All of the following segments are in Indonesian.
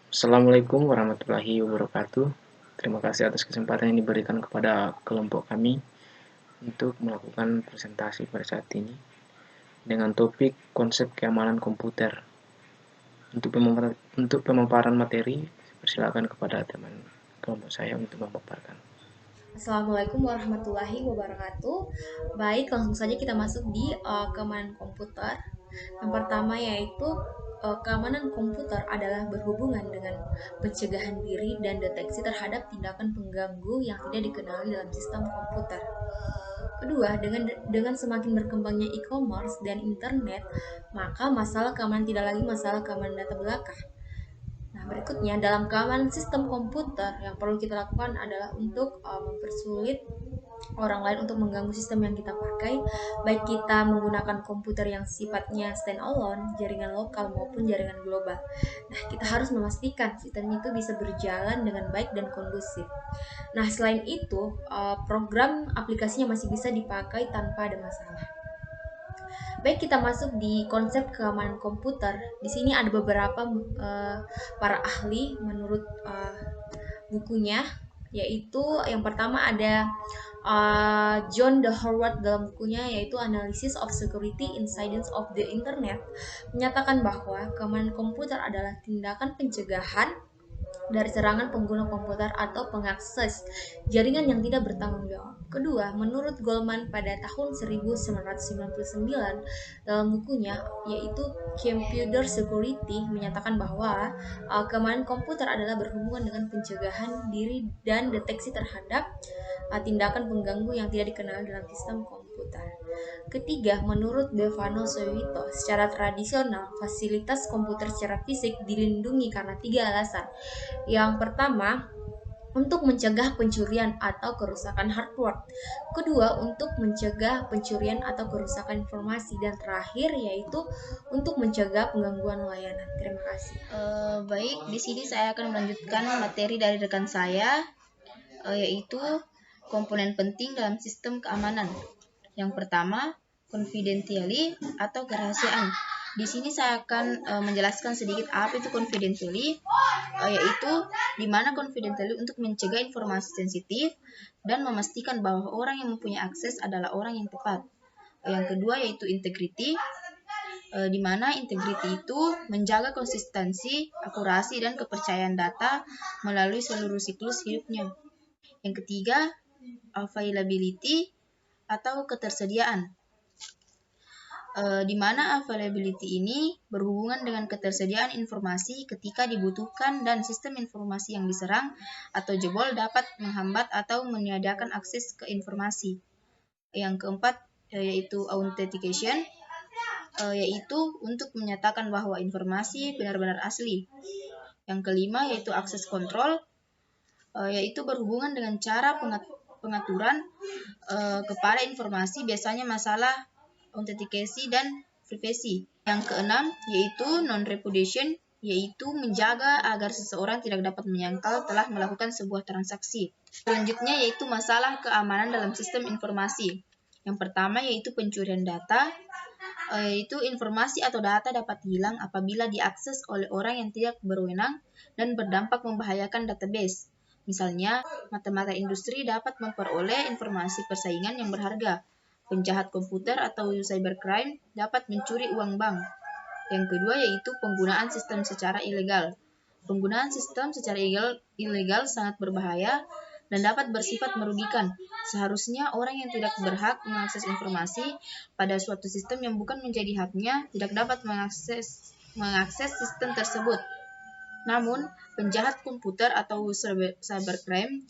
Assalamualaikum warahmatullahi wabarakatuh. Terima kasih atas kesempatan yang diberikan kepada kelompok kami untuk melakukan presentasi pada saat ini dengan topik konsep keamanan komputer. Untuk pemaparan materi, persilakan kepada teman kelompok saya untuk memaparkan. Assalamualaikum warahmatullahi wabarakatuh. Baik, langsung saja kita masuk di keamanan komputer. Yang pertama yaitu keamanan komputer adalah berhubungan dengan pencegahan diri dan deteksi terhadap tindakan pengganggu yang tidak dikenali dalam sistem komputer. Kedua, dengan semakin berkembangnya e-commerce dan internet, maka masalah keamanan tidak lagi masalah keamanan data belaka. Nah, berikutnya dalam keamanan sistem komputer yang perlu kita lakukan adalah untuk mempersulit orang lain untuk mengganggu sistem yang kita pakai, baik kita menggunakan komputer yang sifatnya standalone, jaringan lokal maupun jaringan global. Nah, kita harus memastikan sistem itu bisa berjalan dengan baik dan kondusif. Nah, selain itu, program aplikasinya masih bisa dipakai tanpa ada masalah. Baik, kita masuk di konsep keamanan komputer. Di sini ada beberapa para ahli menurut bukunya, yaitu yang pertama ada John de Howard dalam bukunya yaitu Analysis of Security Incidents of the Internet menyatakan bahwa keamanan komputer adalah tindakan pencegahan dari serangan pengguna komputer atau pengakses jaringan yang tidak bertanggung jawab. Kedua, menurut Goldman pada tahun 1999 dalam bukunya yaitu Computer Security menyatakan bahwa keamanan komputer adalah berhubungan dengan pencegahan diri dan deteksi terhadap tindakan pengganggu yang tidak dikenal dalam sistem komputer. Ketiga, menurut Stefano Sowito, secara tradisional, fasilitas komputer secara fisik dilindungi karena tiga alasan. Yang pertama, untuk mencegah pencurian atau kerusakan hardware. Kedua, untuk mencegah pencurian atau kerusakan informasi. Dan terakhir, yaitu untuk mencegah penggangguan layanan. Terima kasih. Baik, di sini saya akan melanjutkan materi dari rekan saya, yaitu komponen penting dalam sistem keamanan. Yang pertama, confidentiality atau kerahasiaan. Di sini saya akan menjelaskan sedikit apa itu confidentiality, yaitu di mana confidentiality untuk mencegah informasi sensitif dan memastikan bahwa orang yang mempunyai akses adalah orang yang tepat. Yang kedua yaitu integrity, di mana integrity itu menjaga konsistensi, akurasi, dan kepercayaan data melalui seluruh siklus hidupnya. Yang ketiga, availability atau ketersediaan, di mana availability ini berhubungan dengan ketersediaan informasi ketika dibutuhkan dan sistem informasi yang diserang atau jebol dapat menghambat atau meniadakan akses ke informasi. Yang keempat yaitu authentication, yaitu untuk menyatakan bahwa informasi benar-benar asli. Yang kelima yaitu access control, yaitu berhubungan dengan cara pengaturan kepada informasi, biasanya masalah autentikasi dan privasi. Yang keenam yaitu non-repudiation, yaitu menjaga agar seseorang tidak dapat menyangkal telah melakukan sebuah transaksi. Selanjutnya yaitu masalah keamanan dalam sistem informasi. Yang pertama yaitu pencurian data, yaitu informasi atau data dapat hilang apabila diakses oleh orang yang tidak berwenang dan berdampak membahayakan database. Misalnya, mata-mata industri dapat memperoleh informasi persaingan yang berharga. Penjahat komputer atau cybercrime dapat mencuri uang bank. Yang kedua yaitu penggunaan sistem secara ilegal. Penggunaan sistem secara ilegal sangat berbahaya dan dapat bersifat merugikan. Seharusnya orang yang tidak berhak mengakses informasi pada suatu sistem yang bukan menjadi haknya tidak dapat mengakses sistem tersebut. Namun, penjahat komputer atau cybercrime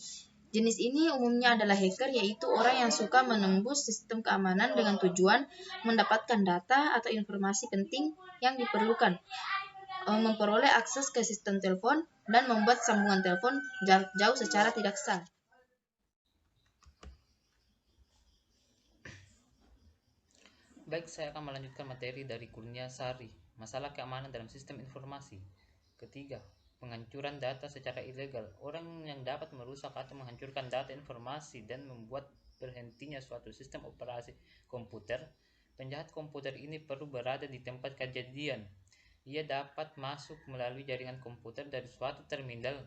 jenis ini umumnya adalah hacker, yaitu orang yang suka menembus sistem keamanan dengan tujuan mendapatkan data atau informasi penting yang diperlukan, memperoleh akses ke sistem telepon, dan membuat sambungan telepon jarak jauh secara tidak sah. Baik, saya akan melanjutkan materi dari Kurnia Sari, masalah keamanan dalam sistem informasi. Ketiga, penghancuran data secara ilegal. Orang yang dapat merusak atau menghancurkan data informasi dan membuat berhentinya suatu sistem operasi komputer. Penjahat komputer ini perlu berada di tempat kejadian Ia dapat masuk melalui jaringan komputer dari suatu terminal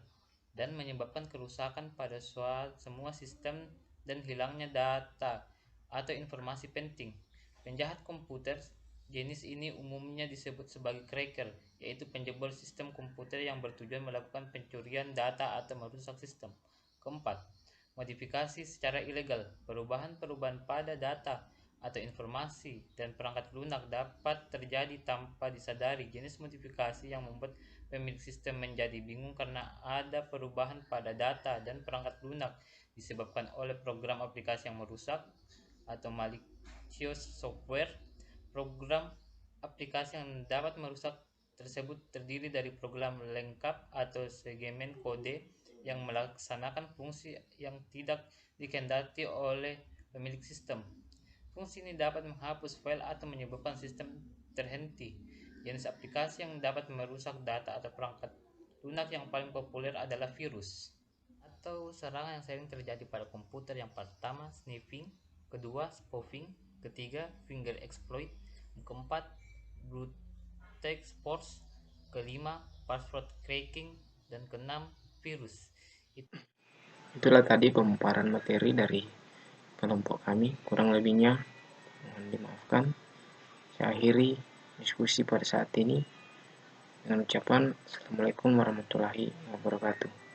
dan menyebabkan kerusakan pada semua sistem dan hilangnya data atau informasi penting. Penjahat komputer jenis ini umumnya disebut sebagai cracker, yaitu penjebol sistem komputer yang bertujuan melakukan pencurian data atau merusak sistem. Keempat, modifikasi secara ilegal. Perubahan-perubahan pada data atau informasi dan perangkat lunak dapat terjadi tanpa disadari. Jenis modifikasi yang membuat pemilik sistem menjadi bingung karena ada perubahan pada data dan perangkat lunak disebabkan oleh program aplikasi yang merusak atau malicious software. Program aplikasi yang dapat merusak tersebut terdiri dari program lengkap atau segmen kode yang melaksanakan fungsi yang tidak dikehendaki oleh pemilik sistem. Fungsi ini dapat menghapus file atau menyebabkan sistem terhenti. Jenis aplikasi yang dapat merusak data atau perangkat lunak yang paling populer adalah virus atau serangan yang sering terjadi pada komputer. Yang pertama, sniffing, kedua, spoofing, ketiga, finger exploit, keempat, brute force, kelima, password cracking, dan keenam, virus. Itulah tadi pemaparan materi dari kelompok kami. Kurang lebihnya mohon dimaafkan. Saya akhiri diskusi pada saat ini dengan ucapan Assalamualaikum warahmatullahi wabarakatuh.